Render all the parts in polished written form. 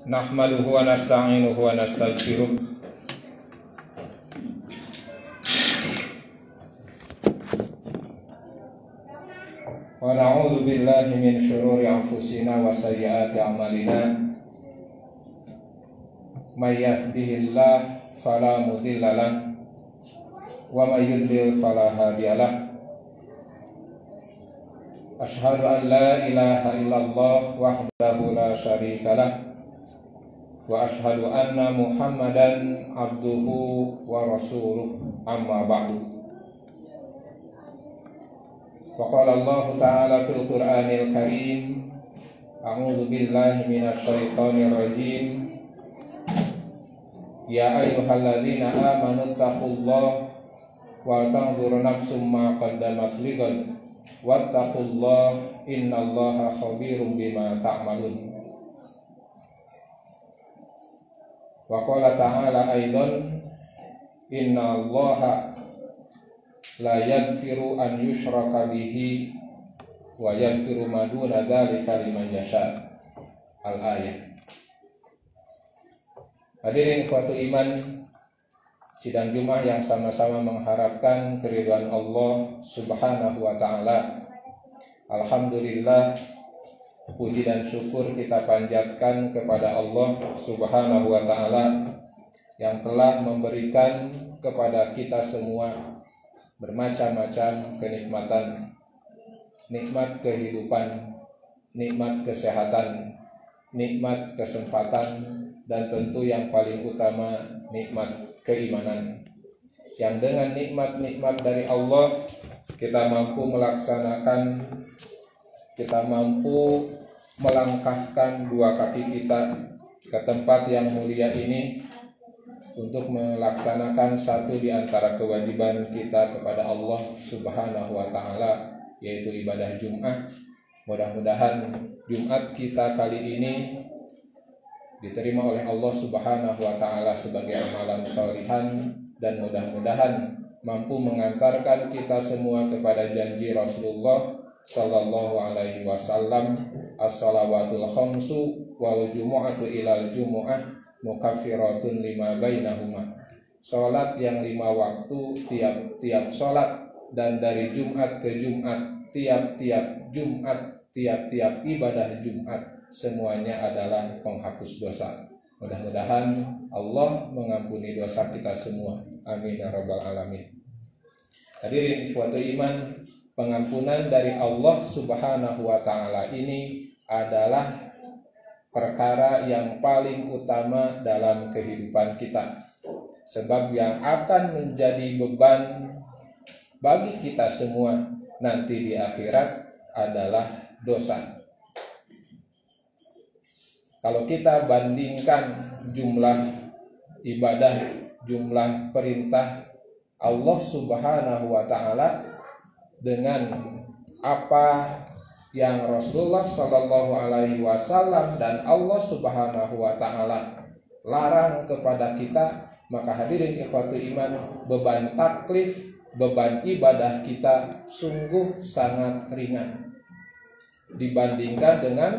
Nahmaduhu wa nasta'inuhu wa nastaghfiruh wa na'udzu billahi min syururi anfusina wa sayyiati a'malina. May yahdihillahu fala mudilla lahu wa may yudlil fala hadiya lahu. Asyhadu an la ilaha illallah wahdahu la syarika lahu wa asyhadu anna Muhammadan abduhu wa rasuluh, amma ba'du. Faqala Allah ta'ala fil Qur'anil Karim, a'udzu billahi minasy syaithanir rajim. Ya ayyuhalladzina amanu taqullaha wa tanzur nafsum ma qaddamat lighad wattaqullaha innallaha khabirum bima ta'malun. Wa qala ta'ala aidan, innallaha la yaghfiru an yushraka bihi wa yaghfiru ma duna dzalika liman yasha. Al-ayat. Hadirin ikhwatu iman, sidang Jumat yang sama-sama mengharapkan keridhaan Allah Subhanahu wa taala. Alhamdulillah, puji dan syukur kita panjatkan kepada Allah Subhanahu wa taala yang telah memberikan kepada kita semua bermacam-macam kenikmatan, nikmat kehidupan, nikmat kesehatan, nikmat kesempatan, dan tentu yang paling utama nikmat keimanan. Yang dengan nikmat-nikmat dari Allah kita mampu melaksanakan, kita mampu melangkahkan dua kaki kita ke tempat yang mulia ini untuk melaksanakan satu di antara kewajiban kita kepada Allah Subhanahu wa taala, yaitu ibadah Jumat. Mudah-mudahan Jumat kita kali ini diterima oleh Allah Subhanahu wa taala sebagai amalan sholihan, dan mudah-mudahan mampu mengantarkan kita semua kepada janji Rasulullah sallallahu alaihi wasallam, as-salawatul khamsu wal jumu'atu ilal jumu'ah mukaffiratun lima bainahuma. Salat yang 5 waktu tiap-tiap salat, dan dari Jumat ke Jumat, tiap-tiap Jumat, tiap-tiap ibadah Jumat, semuanya adalah penghapus dosa. Mudah-mudahan Allah mengampuni dosa kita semua. Amin ya rabbal alamin. Hadirin ikhwatu iman, pengampunan dari Allah Subhanahu wa taala ini adalah perkara yang paling utama dalam kehidupan kita. Sebab yang akan menjadi beban bagi kita semua nanti di akhirat adalah dosa. Kalau kita bandingkan jumlah ibadah, jumlah perintah Allah Subhanahu wa taala dengan apa yang Rasulullah sallallahu alaihi wasallam dan Allah Subhanahu wa taala larang kepada kita, maka hadirin ikhwatu iman, beban taklif, beban ibadah kita sungguh sangat ringan dibandingkan dengan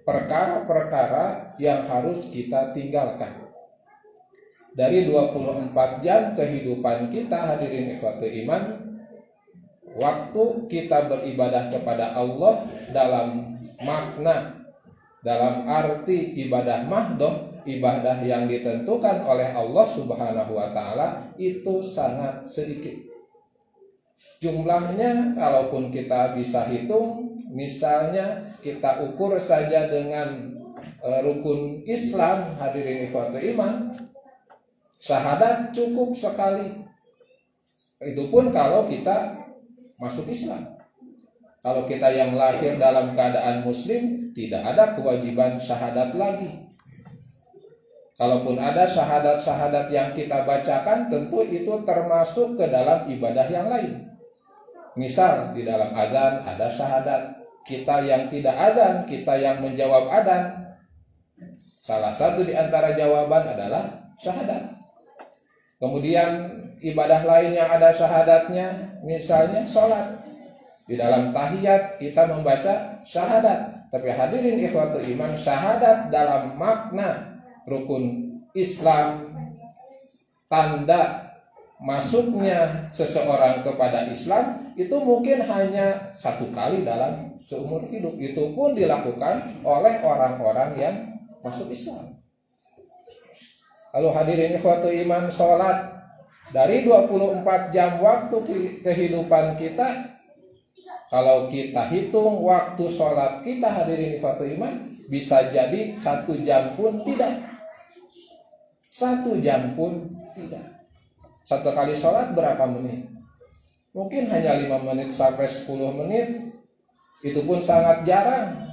perkara-perkara yang harus kita tinggalkan. Dari 24 jam kehidupan kita, hadirin ikhwatu iman, waktu kita beribadah kepada Allah dalam makna, dalam arti ibadah mahdoh, ibadah yang ditentukan oleh Allah Subhanahu wa taala, itu sangat sedikit. Jumlahnya kalaupun kita bisa hitung, misalnya kita ukur saja dengan rukun Islam, hadirin ikhwatu iman, syahadat cukup sekali. Itu pun kalau kita masuk Islam. Kalau kita yang lahir dalam keadaan muslim, tidak ada kewajiban syahadat lagi. Kalaupun ada syahadat-syahadat yang kita bacakan, tentu itu termasuk ke dalam ibadah yang lain. Misal di dalam azan ada syahadat, kita yang tidak azan, kita yang menjawab adzan, salah satu di antara jawaban adalah syahadat. Kemudian ibadah lain yang ada syahadatnya, misalnya sholat. Di dalam tahiyat kita membaca syahadat. Tapi hadirin ikhwatul iman, syahadat dalam makna rukun Islam, tanda masuknya seseorang kepada Islam, itu mungkin hanya satu kali dalam seumur hidup. Itu pun dilakukan oleh orang-orang yang masuk Islam. Lalu hadirin ikhwatul iman, sholat dari 24 jam waktu kehidupan kita, kalau kita hitung waktu sholat kita hadirin ikhwatul iman, bisa jadi 1 jam pun tidak. 1 jam pun tidak. Satu kali sholat berapa menit? Mungkin hanya 5 menit sampai 10 menit. Itu pun sangat jarang.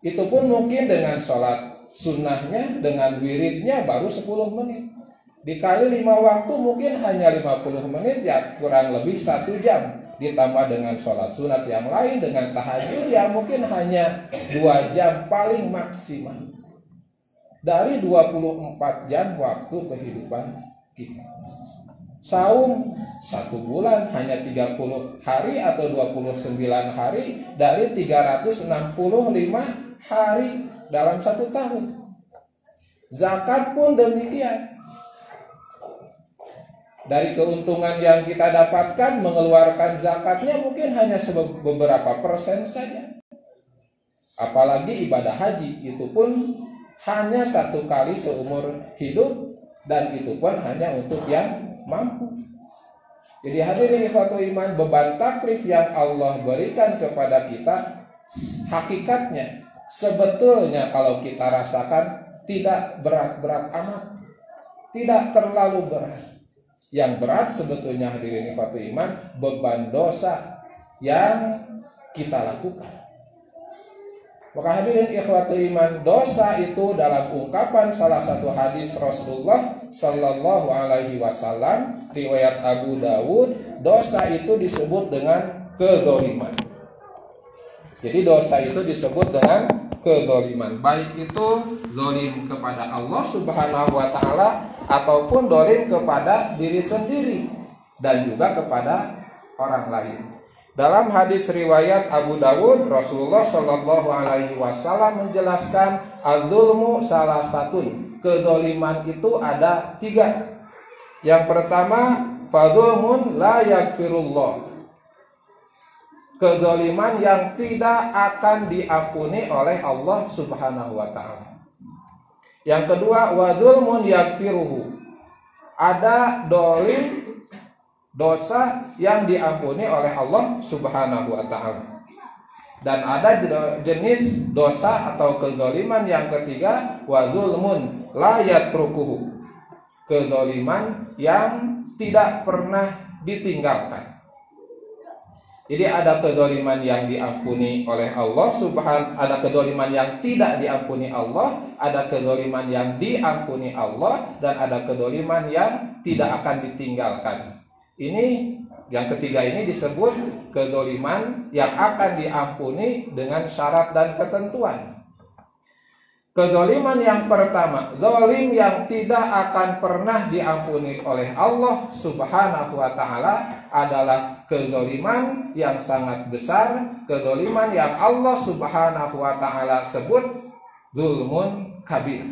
Itu pun mungkin dengan sholat sunnahnya, dengan wiridnya baru 10 menit. Dikali 5 waktu mungkin hanya 50 menit, ya kurang lebih 1 jam. Ditambah dengan sholat sunat yang lain, dengan tahajud, ya mungkin hanya 2 jam paling maksimal dari 24 jam waktu kehidupan kita. Saum 1 bulan hanya 30 hari atau 29 hari dari 365 hari dalam 1 tahun. Zakat pun demikian. Dari keuntungan yang kita dapatkan, mengeluarkan zakatnya mungkin hanya beberapa persen saja. Apalagi ibadah haji, itu pun hanya 1 kali seumur hidup, dan itu pun hanya untuk yang mampu. Jadi hadirin ikhwatul iman, beban taklif yang Allah berikan kepada kita, hakikatnya sebetulnya kalau kita rasakan tidak berat-berat amat, tidak terlalu berat. Yang berat sebetulnya hadirin ikhwatul iman, beban dosa yang kita lakukan. Maka hadirin ikhwatul iman, dosa itu dalam ungkapan salah satu hadis Rasulullah Sallallahu Alaihi Wasallam, riwayat Abu Dawud, dosa itu disebut dengan kezaliman. Jadi dosa itu disebut dengan kezaliman, baik itu zalim kepada Allah Subhanahu wa taala ataupun zalim kepada diri sendiri dan juga kepada orang lain. Dalam hadis riwayat Abu Dawud, Rasulullah Shallallahu Alaihi Wasallam menjelaskan az-zulmu salah satu, kezaliman itu ada 3. Yang pertama, fadzulmun la yaghfirullah, kezaliman yang tidak akan diampuni oleh Allah Subhanahu wa taala. Yang kedua, wadzulmun yaghfiruhu, ada dolim, dosa yang diampuni oleh Allah Subhanahu wa taala. Dan ada jenis dosa atau kezaliman yang ketiga, wadzulmun la yatrukuhu, kezaliman yang tidak pernah ditinggalkan. Jadi ada kezaliman yang diampuni oleh Allah ada kezaliman yang tidak diampuni Allah, ada kezaliman yang diampuni Allah, dan ada kezaliman yang tidak akan ditinggalkan. Ini yang ketiga ini disebut kezaliman yang akan diampuni dengan syarat dan ketentuan. Kezaliman yang pertama, zalim yang tidak akan pernah diampuni oleh Allah Subhanahu wa taala adalah kezaliman yang sangat besar, kezaliman yang Allah Subhanahu wa taala sebut zulmun kabir.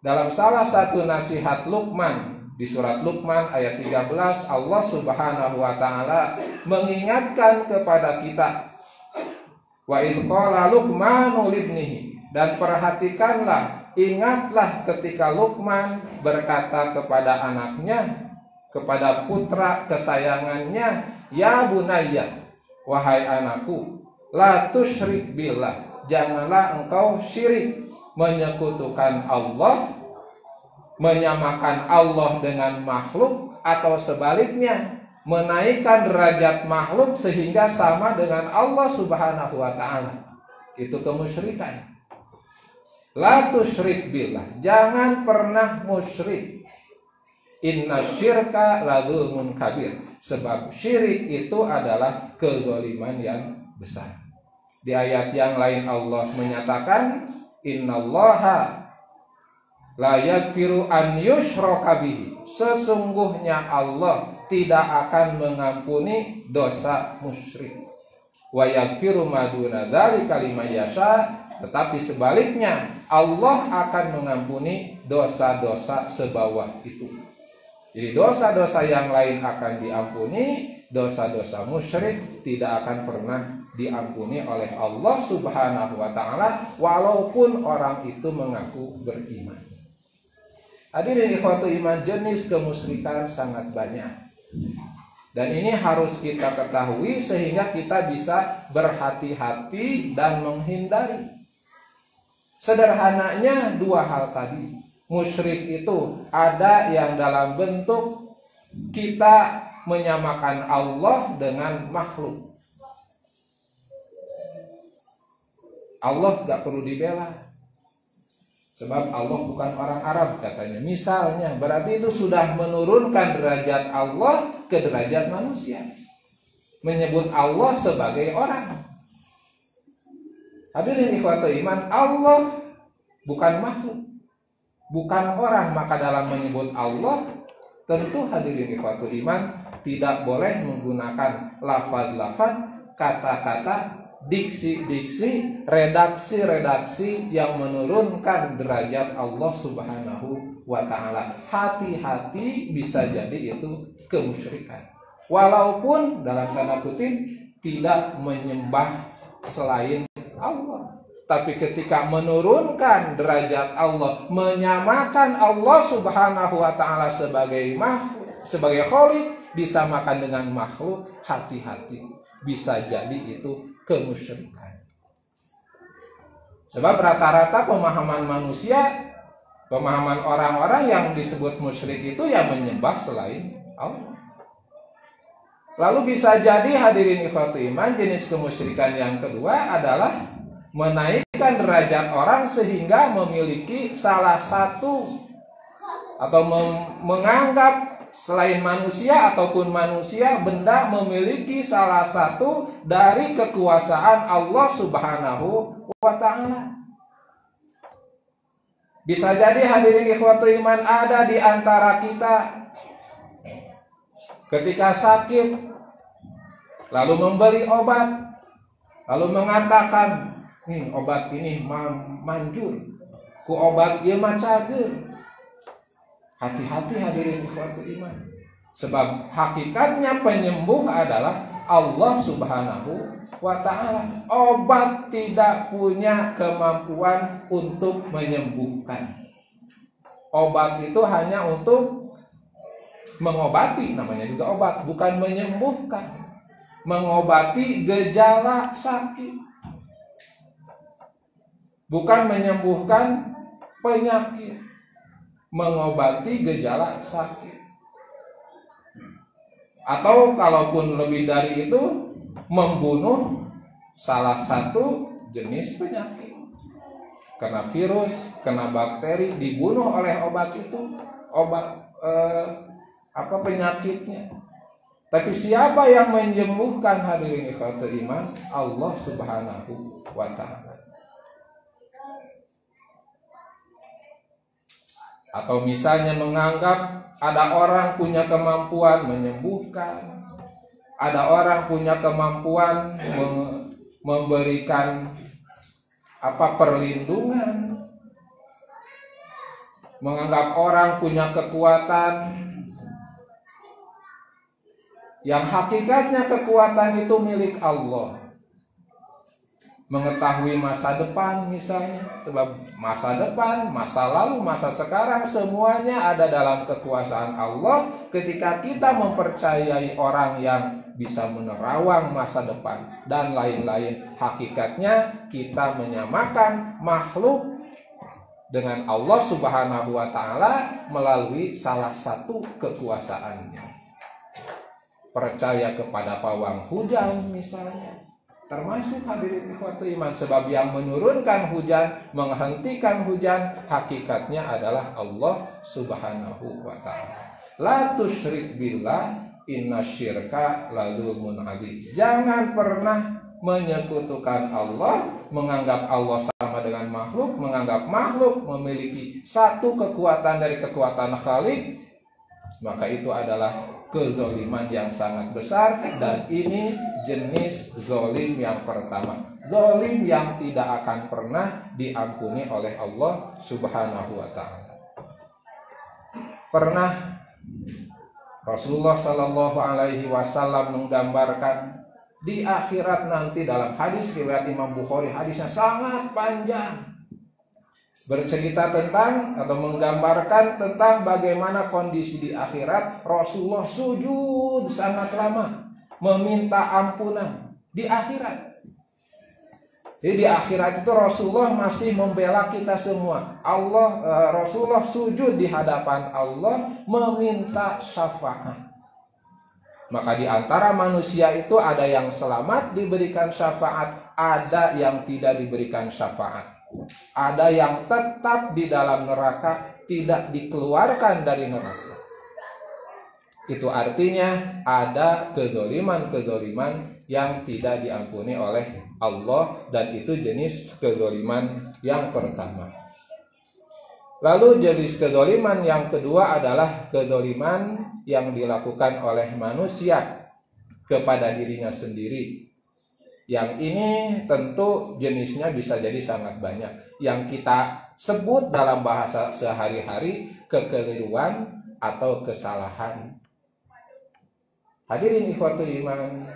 Dalam salah satu nasihat Luqman di surat Luqman ayat 13, Allah Subhanahu wa taala mengingatkan kepada kita, wa idz qala Luqmanu libnihi, dan perhatikanlah, ingatlah ketika Luqman berkata kepada anaknya, kepada putra kesayangannya, ya bunayya, wahai anakku, la tusyrik billah, janganlah engkau syirik, menyekutukan Allah, menyamakan Allah dengan makhluk, atau sebaliknya menaikkan derajat makhluk sehingga sama dengan Allah Subhanahu wa taala. Itu kemusyrikan. La tusyrik billah, jangan pernah musyrik. Inna syirka la dzulmun kabir, sebab syirik itu adalah kezaliman yang besar. Di ayat yang lain Allah menyatakan, innallaha la yaghfiru an yushraka bihi, sesungguhnya Allah tidak akan mengampuni dosa musyrik. Wa yaghfiru ma duna dzalika liman yasha, tetapi sebaliknya Allah akan mengampuni dosa-dosa sebawah itu. Jadi dosa-dosa yang lain akan diampuni, dosa-dosa musyrik tidak akan pernah diampuni oleh Allah Subhanahu wa taala walaupun orang itu mengaku beriman. Hadirin ikhwatul iman, jenis kemusyrikan sangat banyak. Dan ini harus kita ketahui sehingga kita bisa berhati-hati dan menghindari. Sederhananya dua hal tadi. Musyrik itu ada yang dalam bentuk kita menyamakan Allah dengan makhluk. Allah gak perlu dibela. Sebab Allah bukan orang Arab katanya. Misalnya, berarti itu sudah menurunkan derajat Allah ke derajat manusia. Menyebut Allah sebagai orang. Hadirin ikhwatul iman, Allah bukan makhluk, bukan orang. Maka dalam menyebut Allah, tentu hadirin ikhwatul iman tidak boleh menggunakan lafaz-lafaz, kata-kata, diksi-diksi, redaksi-redaksi yang menurunkan derajat Allah Subhanahu wa ta'ala. Hati-hati, bisa jadi itu kemusyrikan. Walaupun dalam tanda kutip tidak menyembah selain Allah. Tapi ketika menurunkan derajat Allah, menyamakan Allah Subhanahu wa ta'ala sebagai makhluk, sebagai khalik, disamakan dengan makhluk, hati-hati. Bisa jadi itu kemusyrikan. Sebab rata-rata pemahaman manusia, pemahaman orang-orang yang disebut musyrik itu yang menyembah selain Allah. Lalu bisa jadi hadirin ikhwatul iman, jenis kemusyrikan yang kedua adalah menaikkan derajat orang sehingga memiliki salah satu atau menganggap selain manusia ataupun manusia benda memiliki salah satu dari kekuasaan Allah Subhanahu wa ta'ala. Bisa jadi hadirin ikhwatul iman ada di antara kita ketika sakit lalu membeli obat, lalu mengatakan obat ini manjur ku obat ieu mah cager. Hati-hati hadirin ikhwatul iman. Sebab hakikatnya penyembuh adalah Allah Subhanahu wa ta'ala. Obat tidak punya kemampuan untuk menyembuhkan. Obat itu hanya untuk mengobati, namanya juga obat, bukan menyembuhkan. Mengobati gejala sakit, bukan menyembuhkan penyakit. Mengobati gejala sakit. Atau kalaupun lebih dari itu, membunuh salah satu jenis penyakit. Kena virus, kena bakteri, dibunuh oleh obat itu, obat penyakitnya. Tapi siapa yang menyembuhkan hadirin ikhwatul iman? Allah Subhanahu wa ta'ala. Atau misalnya menganggap ada orang punya kemampuan menyembuhkan, ada orang punya kemampuan memberikan perlindungan, menganggap orang punya kekuatan yang hakikatnya kekuatan itu milik Allah. Mengetahui masa depan misalnya, sebab masa depan, masa lalu, masa sekarang semuanya ada dalam kekuasaan Allah. Ketika kita mempercayai orang yang bisa menerawang masa depan dan lain-lain, hakikatnya kita menyamakan makhluk dengan Allah Subhanahu wa ta'ala melalui salah satu kekuasaannya. Percaya kepada pawang hujan misalnya, termasuk hadirin ikhwatul iman, sebab yang menurunkan hujan, menghentikan hujan, hakikatnya adalah Allah Subhanahu wa ta'ala. La tusyrik billah, innasyirka la zulmun adzim. Jangan pernah menyekutukan Allah, menganggap Allah sama dengan makhluk, menganggap makhluk memiliki satu kekuatan dari kekuatan Khalik. maka itu adalah kezoliman yang sangat besar, dan ini jenis zolim yang pertama, zolim yang tidak akan pernah diampuni oleh Allah Subhanahu wa ta'ala. Pernah Rasulullah Shallallahu Alaihi Wasallam menggambarkan di akhirat nanti dalam hadis riwayat Imam Bukhari, hadisnya sangat panjang, bercerita tentang atau menggambarkan tentang bagaimana kondisi di akhirat. Rasulullah sujud sangat lama meminta ampunan di akhirat. Jadi di akhirat itu Rasulullah masih membela kita semua. Rasulullah sujud di hadapan Allah meminta syafaat. Maka di antara manusia itu ada yang selamat diberikan syafaat, ada yang tidak diberikan syafaat. Ada yang tetap di dalam neraka, tidak dikeluarkan dari neraka. Itu artinya ada kezoliman yang tidak diampuni oleh Allah, dan itu jenis kezoliman yang pertama. Lalu jenis kezoliman yang kedua adalah kezoliman yang dilakukan oleh manusia kepada dirinya sendiri. Yang ini tentu jenisnya bisa jadi sangat banyak. Yang kita sebut dalam bahasa sehari-hari kekeliruan atau kesalahan. Hadirin ikhwatul iman,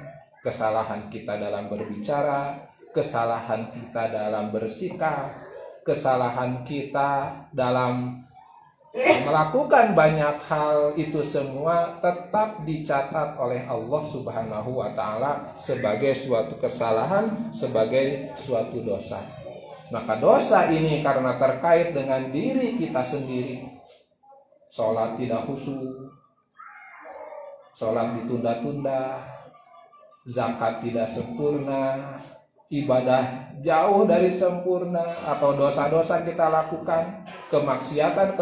kesalahan kita dalam berbicara, kesalahan kita dalam bersikap, kesalahan kita dalam melakukan banyak hal, itu semua tetap dicatat oleh Allah Subhanahu wa ta'ala sebagai suatu kesalahan, sebagai suatu dosa. Maka dosa ini karena terkait dengan diri kita sendiri, sholat tidak khusyuk, sholat ditunda-tunda, zakat tidak sempurna, ibadah jauh dari sempurna, atau dosa-dosa kita lakukan, kemaksiatan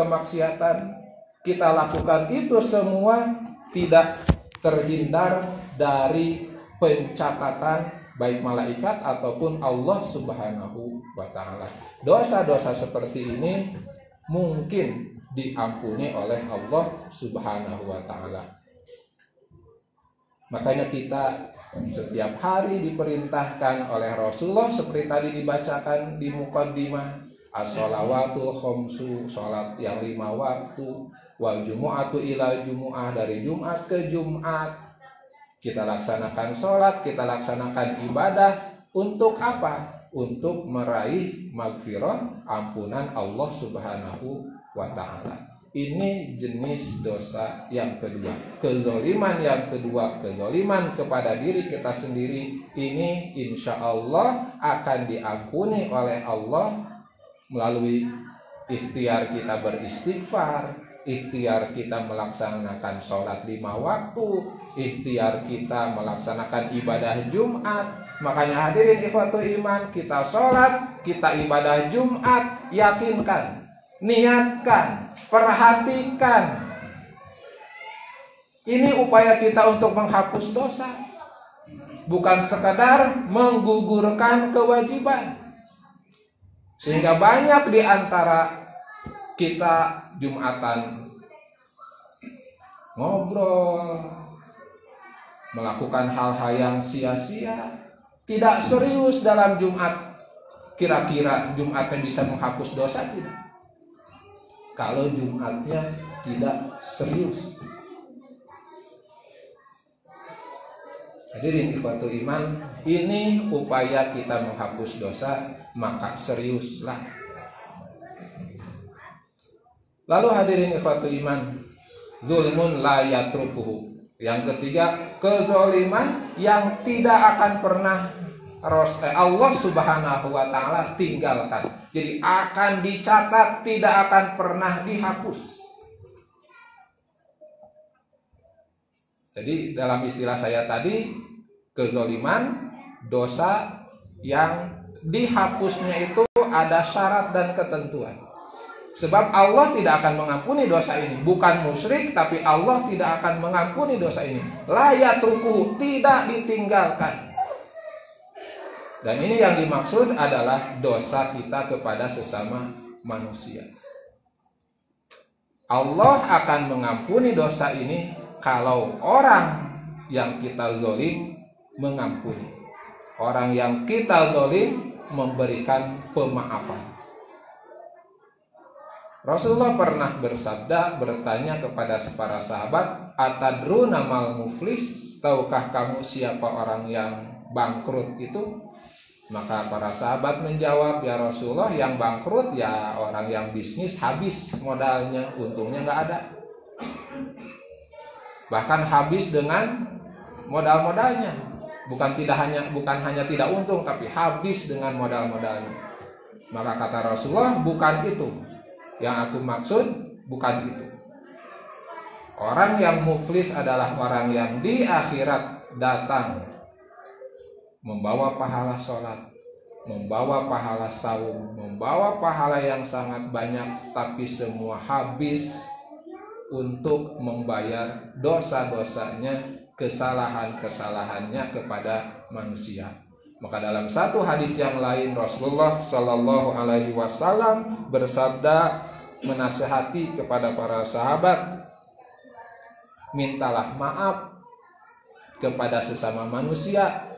kita lakukan, itu semua tidak terhindar dari pencatatan baik malaikat ataupun Allah Subhanahu wa ta'ala. Dosa-dosa seperti ini mungkin diampuni oleh Allah Subhanahu wa ta'ala. Makanya kita setiap hari diperintahkan oleh Rasulullah seperti tadi dibacakan di muqaddimah, as-shalawatul khamsu, salat yang 5 waktu, wal jumu'atu ila jumu'ah, dari Jumat ke Jumat kita laksanakan salat, kita laksanakan ibadah. Untuk apa? Untuk meraih magfirah, ampunan Allah Subhanahu wa ta'ala. Ini jenis dosa yang kedua, kezoliman yang kedua, kezoliman kepada diri kita sendiri. Ini insya Allah akan diampuni oleh Allah melalui ikhtiar kita beristighfar, ikhtiar kita melaksanakan sholat 5 waktu, ikhtiar kita melaksanakan ibadah Jumat. Makanya hadirin ikhwatul iman, kita sholat, kita ibadah Jumat, yakinkan, niatkan, perhatikan. Ini upaya kita untuk menghapus dosa, bukan sekadar menggugurkan kewajiban. Sehingga banyak di antara kita Jumatan ngobrol, melakukan hal-hal yang sia-sia, tidak serius dalam Jumat. Kira-kira Jumatnya bisa menghapus dosa tidak? Kalau Jumatnya tidak serius. Hadirin ikhwatul iman, ini upaya kita menghapus dosa, maka seriuslah. Lalu hadirin ikhwatul iman, zulmun la yatrukuhu. Yang ketiga, kezoliman yang tidak akan pernah Allah Subhanahu wa ta'ala tinggalkan. Jadi akan dicatat, tidak akan pernah dihapus. Jadi dalam istilah saya tadi, kezoliman, dosa yang dihapusnya itu ada syarat dan ketentuan. Sebab Allah tidak akan mengampuni dosa ini. Bukan musyrik, tapi Allah tidak akan mengampuni dosa ini. La yatrukuhu, tidak ditinggalkan. Dan ini yang dimaksud adalah dosa kita kepada sesama manusia. Allah akan mengampuni dosa ini kalau orang yang kita zalim mengampuni. Orang yang kita zalim memberikan pemaafan. Rasulullah pernah bersabda, bertanya kepada para sahabat, atadruna mal muflis, tahukah kamu siapa orang yang bangkrut itu? Maka para sahabat menjawab, ya Rasulullah, yang bangkrut ya orang yang bisnis habis modalnya, untungnya nggak ada. Bahkan habis dengan modal-modalnya, bukan hanya tidak untung, tapi habis dengan modal-modalnya. Maka kata Rasulullah, bukan itu yang aku maksud, bukan itu. Orang yang muflis adalah orang yang di akhirat datang membawa pahala sholat, membawa pahala saum, membawa pahala yang sangat banyak, tapi semua habis untuk membayar dosa-dosanya, kesalahan-kesalahannya kepada manusia. Maka dalam satu hadis yang lain Rasulullah Shallallahu Alaihi Wasallam bersabda, menasihati kepada para sahabat, mintalah maaf kepada sesama manusia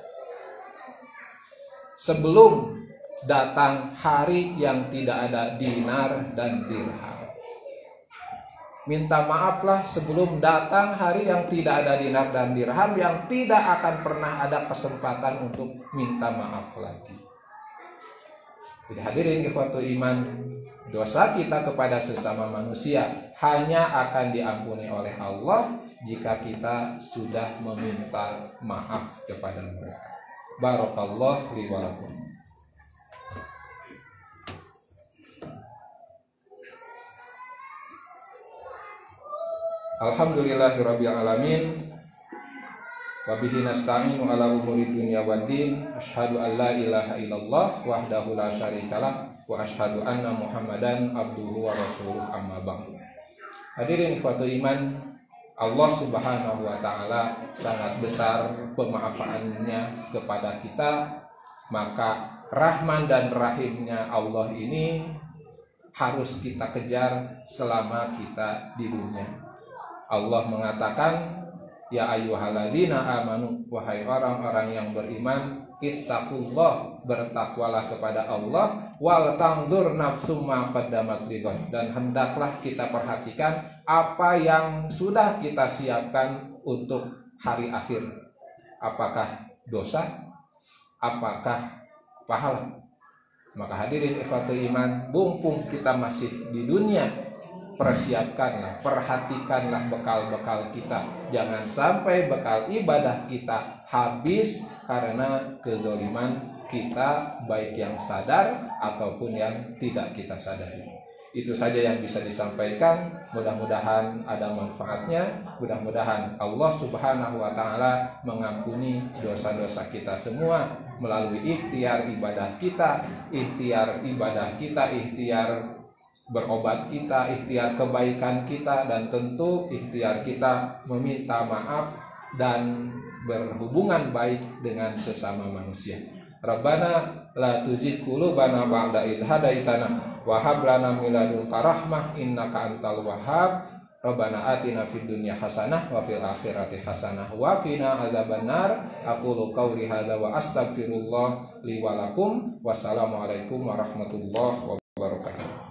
sebelum datang hari yang tidak ada dinar dan dirham. Minta maaflah sebelum datang hari yang tidak ada dinar dan dirham, yang tidak akan pernah ada kesempatan untuk minta maaf lagi. Jadi hadirin ikhwatul iman, dosa kita kepada sesama manusia hanya akan diampuni oleh Allah jika kita sudah meminta maaf kepada mereka. Barakallahu li wa lakum. Alhamdulillahirabbil alamin. Wa bihi nasta'inu ala umuri dunya waddin. Asyhadu an la ilaha illallah wahdahu la syarikalah wa asyhadu anna Muhammadan abduhu wa rasuluh, amma ba'du. Hadirin ikhwatul iman, Allah Subhanahu wa taala sangat besar pemaafannya kepada kita, maka Rahman dan Rahimnya Allah ini harus kita kejar selama kita di dunia. Allah mengatakan, ya ayyuhalladzina amanu, wahai orang-orang yang beriman, ittaqullah, bertakwalah kepada Allah, wal tanzur nafsum ma qaddamat lighad, dan hendaklah kita perhatikan apa yang sudah kita siapkan untuk hari akhir. Apakah dosa? Apakah pahala? Maka hadirin ikhwatul iman, mumpung kita masih di dunia, persiapkanlah, perhatikanlah bekal-bekal kita. Jangan sampai bekal ibadah kita habis karena kezaliman kita, baik yang sadar ataupun yang tidak kita sadari. Itu saja yang bisa disampaikan. Mudah-mudahan ada manfaatnya. Mudah-mudahan Allah Subhanahu wa taala mengampuni dosa-dosa kita semua melalui ikhtiar ibadah kita, ikhtiar berobat kita, ikhtiar kebaikan kita, dan tentu ikhtiar kita meminta maaf dan berhubungan baik dengan sesama manusia. Rabbana la tuzigh qulubana ba'da idh hadaitana wa hab lana min ladunka rahmah innaka antal wahhab. Rabbana atina fid dunya hasanah wa fil akhirati hasanah wa qina adzabannar. Aqulu qouli hadza wa astaghfirullah li wa lakum. Wassalamualaikum warahmatullahi wabarakatuh.